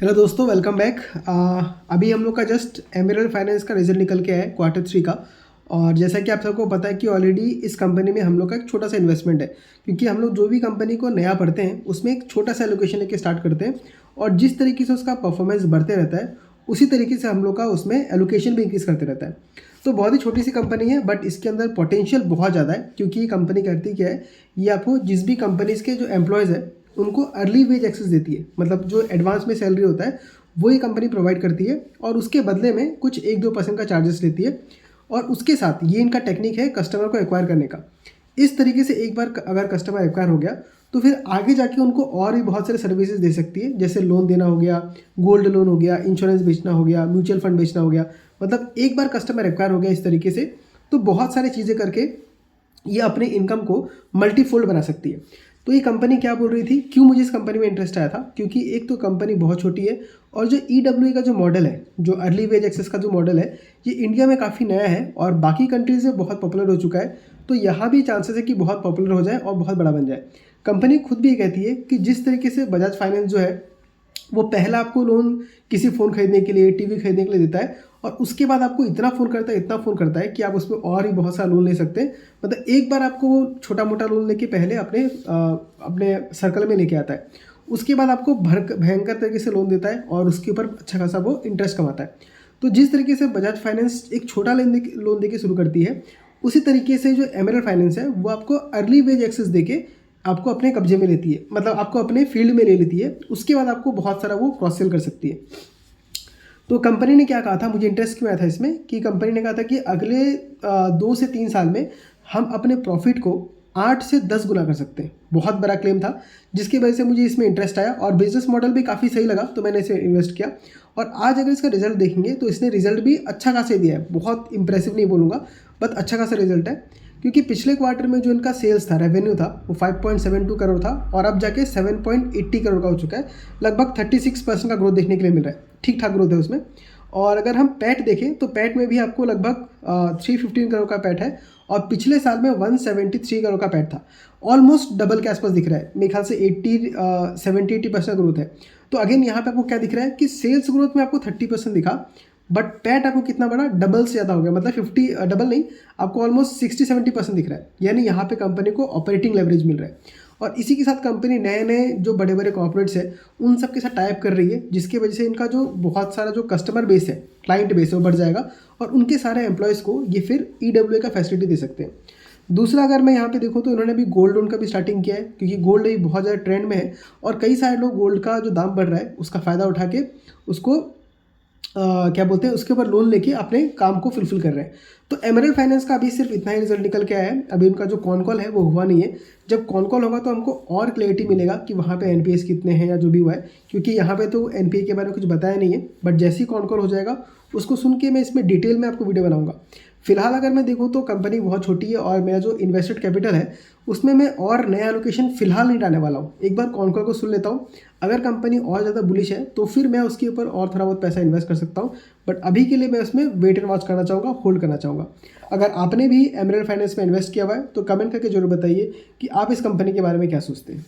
Hello दोस्तों, welcome back. अभी हम लोग का जस्ट एमरल्ड फाइनेंस का रिजल्ट निकल के आया है Q3 का। और जैसा कि आप सबको पता है कि ऑलरेडी इस कंपनी में हम लोग का एक छोटा सा इन्वेस्टमेंट है, क्योंकि हम लोग जो भी कंपनी को नया पढ़ते हैं उसमें एक छोटा सा एलोकेशन लेके स्टार्ट करते हैं और जिस तरीके से उसका परफॉर्मेंस बढ़ते रहता है उसी तरीके से हम लोग का उसमें एलोकेशन भी इंक्रीज़ करते रहता है। तो बहुत ही छोटी सी कंपनी है बट इसके अंदर पोटेंशियल बहुत ज़्यादा है, क्योंकि ये कंपनी करती क्या है, ये आपको जिस भी कंपनीज़ के जो एम्प्लॉयज़ है उनको अर्ली वेज एक्सेस देती है। मतलब जो एडवांस में सैलरी होता है वो ये कंपनी प्रोवाइड करती है और उसके बदले में कुछ 1-2% का चार्जेस लेती है। और उसके साथ ये इनका टेक्निक है कस्टमर को एक्वायर करने का। इस तरीके से एक बार अगर कस्टमर एक्वायर हो गया तो फिर आगे जाके उनको और भी बहुत सारे सर्विसेज दे सकती है, जैसे लोन देना हो गया, गोल्ड लोन हो गया, इंश्योरेंस बेचना हो गया, म्यूचुअल फंड बेचना हो गया। मतलब एक बार कस्टमर एक्वायर हो गया इस तरीके से तो बहुत सारी चीज़ें करके ये अपने इनकम को मल्टीफोल्ड बना सकती है। तो ये कंपनी क्या बोल रही थी, क्यों मुझे इस कंपनी में इंटरेस्ट आया था, क्योंकि एक तो कंपनी बहुत छोटी है और जो EWA का जो मॉडल है, जो अर्ली वेज एक्सेस का जो मॉडल है, ये इंडिया में काफ़ी नया है और बाकी कंट्रीज़ में बहुत पॉपुलर हो चुका है। तो यहाँ भी चांसेस है कि बहुत पॉपुलर हो जाए और बहुत बड़ा बन जाए। कंपनी खुद भी ये कहती है कि जिस तरीके से बजाज फाइनेंस जो है वो पहला आपको लोन किसी फ़ोन खरीदने के लिए, टीवी खरीदने के लिए देता है और उसके बाद आपको इतना फ़ोन करता है कि आप उसमें और भी बहुत सारा लोन ले सकते हैं। मतलब एक बार आपको वो छोटा मोटा लोन लेके पहले अपने सर्कल में लेके आता है, उसके बाद आपको भयंकर तरीके से लोन देता है और उसके ऊपर अच्छा खासा वो इंटरेस्ट कमाता है। तो जिस तरीके से बजाज फाइनेंस एक छोटा लोन देके शुरू करती है, उसी तरीके से जो एमरल्ड फाइनेंस है वो आपको अर्ली वेज एक्सेस देके आपको अपने कब्जे में लेती है, मतलब आपको अपने फील्ड में ले लेती है। उसके बाद आपको बहुत सारा वो क्रॉस सेल कर सकती है। तो कंपनी ने क्या कहा था, मुझे इंटरेस्ट क्यों आया था इसमें, कि कंपनी ने कहा था कि अगले 2 से 3 साल में हम अपने प्रॉफिट को 8 से 10 गुना कर सकते हैं। बहुत बड़ा क्लेम था, जिसकी वजह से मुझे इसमें इंटरेस्ट आया और बिजनेस मॉडल भी काफ़ी सही लगा तो मैंने इसे इन्वेस्ट किया। और आज अगर इसका रिजल्ट देखेंगे तो इसने रिजल्ट भी अच्छा खासा दिया है, बहुत इंप्रेसिव नहीं बोलूँगा बट अच्छा खासा रिजल्ट है। क्योंकि पिछले क्वार्टर में जो इनका सेल्स था, रेवेन्यू था, वो 5.72 करोड़ था और अब जाके 7.80 करोड़ का हो चुका है। लगभग 36% का ग्रोथ देखने के लिए मिल रहा है, ठीक ठाक ग्रोथ है उसमें। और अगर हम पैट देखें तो पैट में भी आपको लगभग 315 करोड़ का पैट है और पिछले साल में 173 करोड़ का पैट था। ऑलमोस्ट डबल के आसपास दिख रहा है, मेरे ख्याल से 70-80% ग्रोथ है। तो अगेन यहाँ पे आपको क्या दिख रहा है कि सेल्स ग्रोथ में आपको 30% दिखा, बट पैट आपको कितना बड़ा, डबल से ज़्यादा हो गया। मतलब 50 डबल नहीं, आपको ऑलमोस्ट 60-70% दिख रहा है। यानी यहाँ पे कंपनी को ऑपरेटिंग लेवरेज मिल रहा है। और इसी के साथ कंपनी नए नए जो बड़े बड़े कॉर्पोरेट्स हैं उन सब के साथ टाइप कर रही है, जिसकी वजह से इनका जो बहुत सारा जो कस्टमर बेस है, क्लाइंट बेस है, वो बढ़ जाएगा और उनके सारे एम्प्लॉयज़ को ये फिर EWA का फैसिलिटी दे सकते हैं। दूसरा अगर मैं यहाँ पे देखूँ तो इन्होंने भी गोल्ड लोन का भी स्टार्टिंग किया है, क्योंकि गोल्ड अभी बहुत ज़्यादा ट्रेंड में है और कई सारे लोग गोल्ड का जो दाम बढ़ रहा है उसका फ़ायदा उठा के उसको क्या बोलते हैं, उसके ऊपर लोन लेके अपने काम को फुलफिल कर रहे हैं। तो एमरल्ड फाइनेंस का अभी सिर्फ इतना ही रिजल्ट निकल के आया है, अभी उनका जो कॉन कॉल है वो हुआ नहीं है। जब कॉन कॉल होगा तो हमको और क्लैरिटी मिलेगा कि वहाँ पे NPS कितने हैं या जो भी हुआ है, क्योंकि यहाँ पे तो NPA के बारे में कुछ बताया नहीं है। बट जैसे ही कॉन कॉल हो जाएगा उसको सुन के मैं इसमें डिटेल में आपको वीडियो बनाऊंगा। फिलहाल अगर मैं देखूँ तो कंपनी बहुत छोटी है और मेरा जो इन्वेस्टेड कैपिटल है उसमें मैं और नया एलोकेशन फिलहाल नहीं डालने वाला हूँ। एक बार कॉन कॉल को सुन लेता हूँ, अगर कंपनी और ज़्यादा बुलिश है तो फिर मैं उसके ऊपर और थोड़ा बहुत पैसा इन्वेस्ट कर सकता हूँ। बट अभी के लिए मैं उसमें वेट एंड वॉच करना चाहूँगा, होल्ड करना चाहूँगा। अगर आपने भी एमरल्ड फाइनेंस में इन्वेस्ट किया हुआ है तो कमेंट करके जरूर बताइए कि आप इस कंपनी के बारे में क्या सोचते हैं।